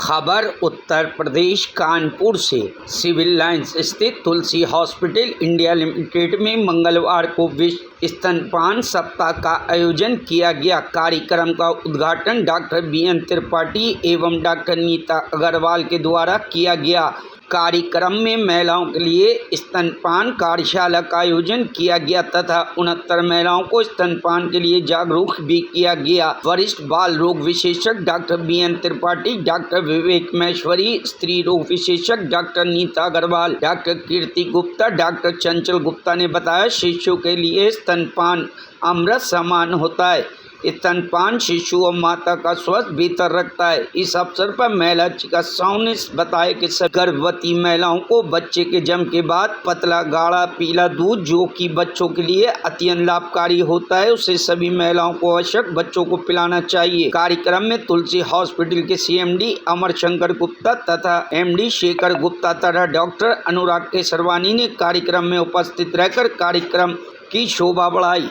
खबर उत्तर प्रदेश कानपुर से। Civil lines स्थित तुलसी हॉस्पिटल इंडिया लिमिटेड में मंगलवार को विश्व स्तनपान सप्ताह का आयोजन किया गया। कार्यक्रम का उद्घाटन डॉक्टर BN त्रिपाठी एवं डॉक्टर नीता अग्रवाल के द्वारा किया गया। कार्यक्रम में महिलाओं के लिए स्तनपान कार्यशाला का आयोजन किया गया तथा 69 महिलाओं को स्तनपान के लिए जागरूक भी किया गया। वरिष्ठ बाल रोग विशेषज्ञ डॉक्टर BN त्रिपाठी, डॉक्टर विवेक महेश्वरी, स्त्री रोग विशेषज्ञ डॉक्टर नीता अग्रवाल, डॉक्टर कीर्ति गुप्ता, डॉक्टर चंचल गुप्ता ने बताया, शिशु के लिए स्तनपान अमृत समान होता है। स्तनपान शिशु और माता का स्वास्थ्य बेहतर रखता है। इस अवसर पर महिला चिकित्सकों ने बताया कि गर्भवती महिलाओं को बच्चे के जन्म के बाद पतला गाढ़ा पीला दूध जो कि बच्चों के लिए अत्यंत लाभकारी होता है, उसे सभी महिलाओं को आवश्यक बच्चों को पिलाना चाहिए। कार्यक्रम में तुलसी हॉस्पिटल के CMD अमर शंकर गुप्ता तथा MD शेखर गुप्ता तथा डॉक्टर अनुराग केसरवानी ने कार्यक्रम में उपस्थित रहकर कार्यक्रम की शोभा बढ़ाई।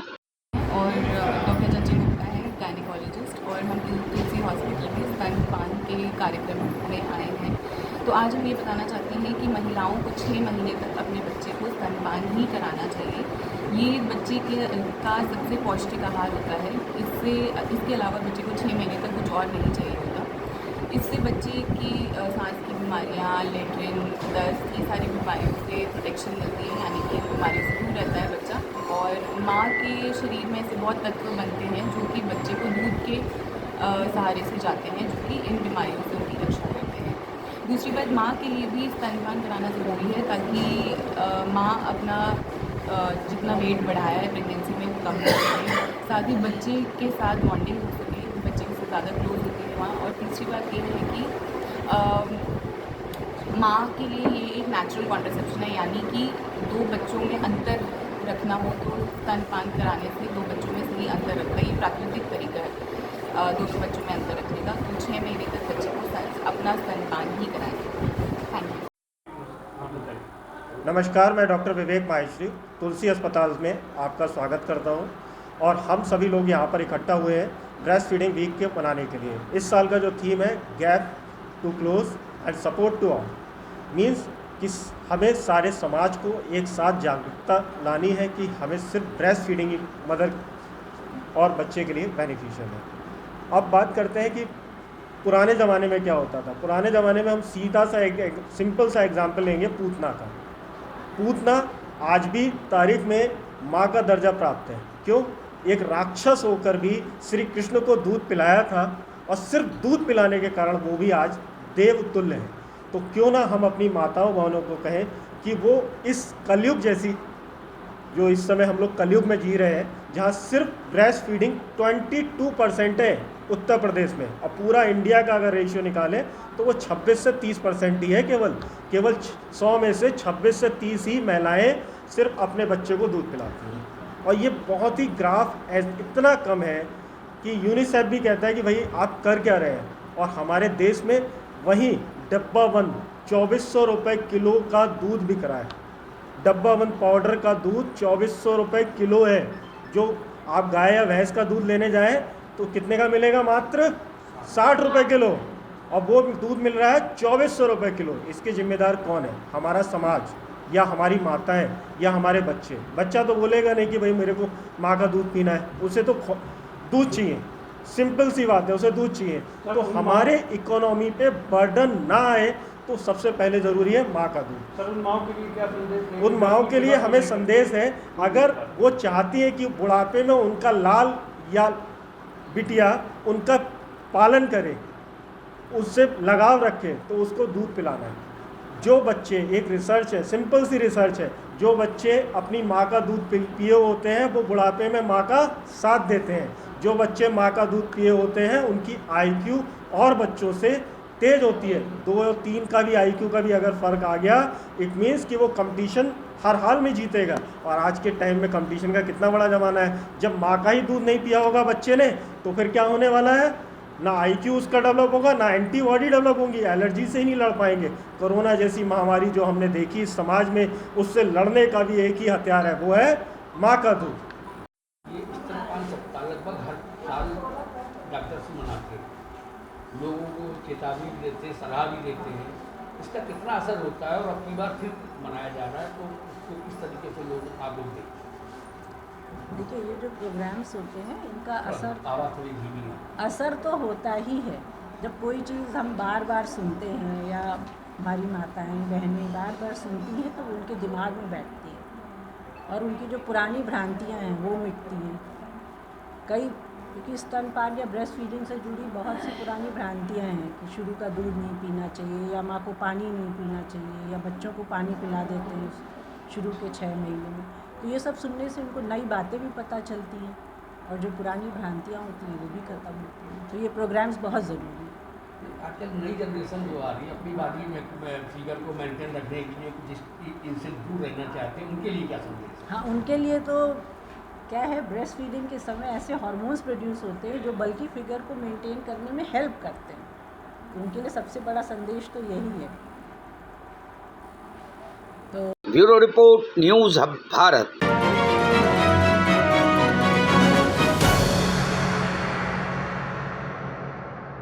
कार्यक्रम में आए हैं, तो आज हम ये बताना चाहते हैं कि महिलाओं को 6 महीने तक अपने बच्चे को स्तनपान ही कराना चाहिए। ये बच्चे का सबसे पौष्टिक आहार होता है। इसके अलावा बच्चे को 6 महीने तक कुछ और नहीं चाहिए होता। इससे बच्चे की सांस की बीमारियाँ, लेट्रिन, दस्त, ये सारी बीमारियों से प्रोटेक्शन मिलती है, यानी कि इन बीमारियों से दूर रहता है बच्चा। और माँ के शरीर में ऐसे बहुत तत्व बनते हैं जो कि बच्चे को दूध के सहारे से जाते हैं, जो कि इन बीमारियों से उनकी रक्षा करते हैं। दूसरी बात, माँ के लिए भी स्तनपान कराना ज़रूरी है ताकि माँ अपना जितना वेट बढ़ाया है प्रेगनेंसी में कम कर सके, साथ ही बच्चे के साथ बॉन्डिंग हो सके, बच्चे के साथ ज़्यादा क्लोज होती है माँ। और तीसरी बात ये है कि माँ के लिए ये एक नेचुरल कॉन्ट्रासेप्शन है, यानी कि 2 बच्चों में अंतर रखना हो तो स्तनपान कराने से 2 बच्चों में सही अंतर रखता है। ये प्राकृतिक तरीका है 2 बच्चों में अंतर रखने का। तो 6 महीने तक बच्चे को अपना स्तनपान ही कराएं। Thank you. नमस्कार, मैं डॉक्टर विवेक महेश्वरी तुलसी अस्पताल में आपका स्वागत करता हूं। और हम सभी लोग यहां पर इकट्ठा हुए हैं ब्रेस्ट फीडिंग वीक के मनाने के लिए। इस साल का जो थीम है gap to close and support to all, means कि हमें सारे समाज को एक साथ जागरूकता लानी है कि हमें सिर्फ ब्रेस्ट फीडिंग ही मदर और बच्चे के लिए बेनिफिशियल है। अब बात करते हैं कि पुराने ज़माने में क्या होता था। पुराने ज़माने में हम सीधा सा एक सिंपल सा एग्जाम्पल लेंगे पूतना का। पूतना आज भी तारीख में माँ का दर्जा प्राप्त है। क्यों? एक राक्षस होकर भी श्री कृष्ण को दूध पिलाया था और सिर्फ दूध पिलाने के कारण वो भी आज देव तुल्य है। तो क्यों ना हम अपनी माताओं बहनों को कहें कि वो इस कलयुग जैसी, जो इस समय हम लोग कलयुग में जी रहे हैं, जहाँ सिर्फ ब्रेस्ट फीडिंग 22% है उत्तर प्रदेश में, और पूरा इंडिया का अगर रेशियो निकालें तो वो 26 से 30% ही है। केवल 100 में से 26 से 30 ही महिलाएं सिर्फ अपने बच्चे को दूध पिलाती हैं। और ये बहुत ही ग्राफ इतना कम है कि यूनिसेफ भी कहता है कि भाई आप कर क्या रहे हैं। और हमारे देश में वहीं डब्बा बंद 2400 रुपये किलो का दूध बिक रहा है। डब्बा बंद पाउडर का दूध 2400 रुपये किलो है। जो आप गाय या भैंस का दूध लेने जाएं तो कितने का मिलेगा? मात्र 60 रुपये किलो। और वो दूध मिल रहा है 2400 रुपये किलो। इसके जिम्मेदार कौन है? हमारा समाज या हमारी माताएं या हमारे बच्चे। बच्चा तो बोलेगा नहीं कि भाई मेरे को माँ का दूध पीना है, उसे तो दूध चाहिए। सिंपल सी बात है, उसे दूध चाहिए। तो हमारे इकोनॉमी पे बर्डन ना आए तो सबसे पहले ज़रूरी है माँ का दूध। सर, उन माँओं के लिए क्या संदेश है? उन माँओं के लिए हमें संदेश है, अगर वो चाहती है कि बुढ़ापे में उनका लाल या बिटिया उनका पालन करे, उससे लगाव रखे, तो उसको दूध पिलाना है। जो बच्चे, एक रिसर्च है, सिंपल सी रिसर्च है, जो बच्चे अपनी माँ का दूध पिए होते हैं वो बुढ़ापे में माँ का साथ देते हैं। जो बच्चे माँ का दूध पिए होते हैं उनकी IQ और बच्चों से तेज होती है। 2-3 का भी IQ का भी अगर फ़र्क आ गया, इट मीन्स कि वो कंपटीशन हर हाल में जीतेगा। और आज के टाइम में कंपटीशन का कितना बड़ा ज़माना है। जब माँ का ही दूध नहीं पिया होगा बच्चे ने, तो फिर क्या होने वाला है? ना IQ उसका डेवलप होगा, ना एंटीबॉडी डेवलप होंगी, एलर्जी से ही नहीं लड़ पाएंगे। कोरोना जैसी महामारी जो हमने देखी इस समाज में, उससे लड़ने का भी एक ही हथियार है, वो है माँ का दूध। ये स्तनपान सप्ताह लगभग हर साल डॉक्टर से मनाते हैं। लोगों को चेतावनी भी देते हैं, सलाह भी देते हैं, इसका कितना असर होता है और अपनी बार फिर मनाया जा रहा है, तो उसको किस तरीके से लोग आप लोग देखते हैं? देखिए, ये जो प्रोग्राम्स होते हैं इनका आवाज़ थोड़ी धीमी है। असर तो होता ही है। जब कोई चीज़ हम बार बार सुनते हैं या हमारी माताएं बहनें बार बार सुनती हैं तो उनके दिमाग में बैठती है और उनकी जो पुरानी भ्रांतियां हैं वो मिटती हैं। कई क्योंकि स्तनपान या ब्रेस्ट फीडिंग से जुड़ी बहुत सी पुरानी भ्रांतियां हैं कि शुरू का दूध नहीं पीना चाहिए या माँ को पानी नहीं पीना चाहिए या बच्चों को पानी पिला देते हैं शुरू के 6 महीने में। तो ये सब सुनने से उनको नई बातें भी पता चलती हैं और जो पुरानी भ्रांतियाँ होती हैं वो भी खत्म होती हैं। तो ये प्रोग्राम्स बहुत ज़रूरी हैं। आजकल नई जनरेशन जो आ रही है अपनी बॉडी में फिगर को मेंटेन रखने के लिए कुछ इनसे दूर रहना चाहते हैं, उनके लिए क्या संदेश है? हाँ, उनके लिए तो क्या है, ब्रेस्ट फीडिंग के समय ऐसे हार्मोन्स प्रोड्यूस होते हैं जो बल्कि फिगर को मेंटेन करने में हेल्प करते हैं। तो उनके लिए सबसे बड़ा संदेश तो यही है। Bureau report, news hub Bharat.